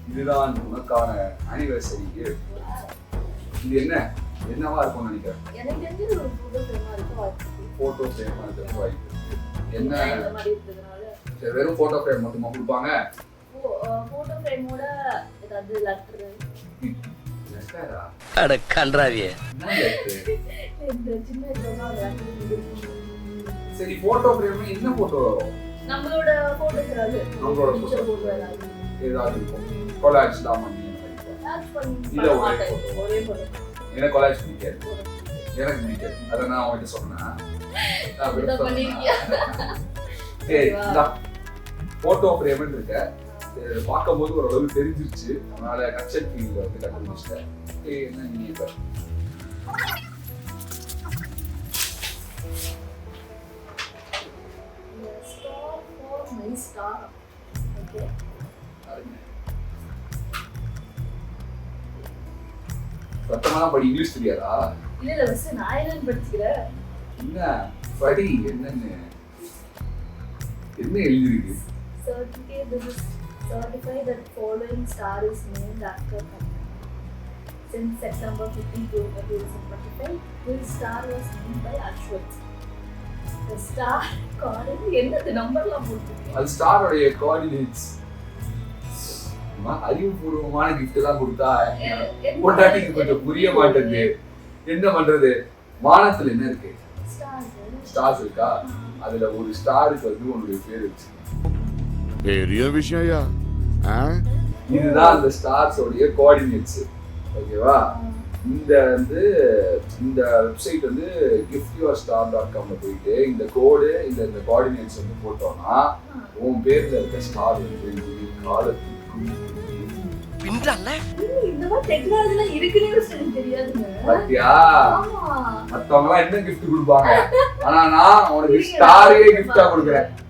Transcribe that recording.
இதுதான் உனக்கான anniversary gift. இது என்னவா இருக்கும்னு நினைக்கிறேன்? எனக்கு தெரிஞ்சு ஒரு போட்டோ ஃப்ரேமா இருக்கு வாய்ப்பு. போட்டோ ஃப்ரேமா இருக்க வாய்ப்பு இருக்கு. என்ன இந்த மாதிரி இருக்கிறதுனால சரி, வெறும் போட்டோ ஃப்ரேம் மட்டுமா கொடுப்பாங்க? போட்டோ ஃப்ரேமோட ஏதாவது லெட்டர் லெட்டரா? அட கன்றாவியே. என்ன லெட்டர்? இந்த சின்ன இதெல்லாம் லெட்டர். சரி, போட்டோ ஃப்ரேம் என்ன போட்டோ வரும்? நம்மளோட போட்டோஸ் ஏதாவது நம்மளோட போட்டோ ஏதாவது இருக்கும். கொலாஜ் தான் பண்ணி இல்ல ஒரே போட்டோ எனக்கு கொலாஜ் பிடிக்காது. எனக்கு பிடிக்காது. அதை நான் அவங்ககிட்ட சொன்னேன். சரி, போட்டோ ஃப்ரேம் இருக்க பார்க்கும்போது ஓரளவு தெரிஞ்சிருச்சு. அதனால கன்செப்ட் ஃபீல்ட்ல வந்து கண்டுபிடிச்சிட்டேன். என்ன நீ இப்ப star. Okay. சத்தமா படி. இங்கிலீஷ் தெரியாதா? இல்ல பஸ் நான் என்னன்னு படிச்சுக்கிறேன். என்ன படி? என்ன எழுதிருக்கு? Certificate this is certify that following star is named after Kapil. Since September 15, 2025, this star was named by Ashwath. The star coordinate என்னது நம்பர்லாம் போட்டுருக்கு. அது ஸ்டாரோட கோஆர்டினேட்ஸ். அறிவுபூர்வமான கிஃப்ட் எல்லாம் கொடுத்தா போட்டாட்டிக்கு கொஞ்சம் புரிய மாட்டேங்குது. என்ன பண்றது? வானத்துல என்ன இருக்கு? ஸ்டார்ஸ் இருக்கா? அதுல ஒரு ஸ்டாருக்கு வந்து உன்னுடைய பேர் இருக்கு. பெரிய விஷயம்யா. இதுதான் அந்த ஸ்டார்ஸ் உடைய கோஆர்டினேட்ஸ். ஓகேவா? இந்த வெப்சைட் வந்து giftyourstar.com போயிட்டு இந்த கோடு இந்த கோஆர்டினேட்ஸ் வந்து போட்டோம்னா உன் பேர்ல இருக்க ஸ்டார் வந்து காலத்துக்கு பின்றால இந்த மாதிரி டெக்னாலஜிலாம் இருக்குனே எனக்கு தெரியாதுங்க. பாத்தியா? ஆமா. மத்தவங்க எல்லாம் என்ன gift கொடுப்பாங்க? ஆனா நான் உனக்கு ஸ்டாரே gift-ஆ கொடுக்கிறேன்.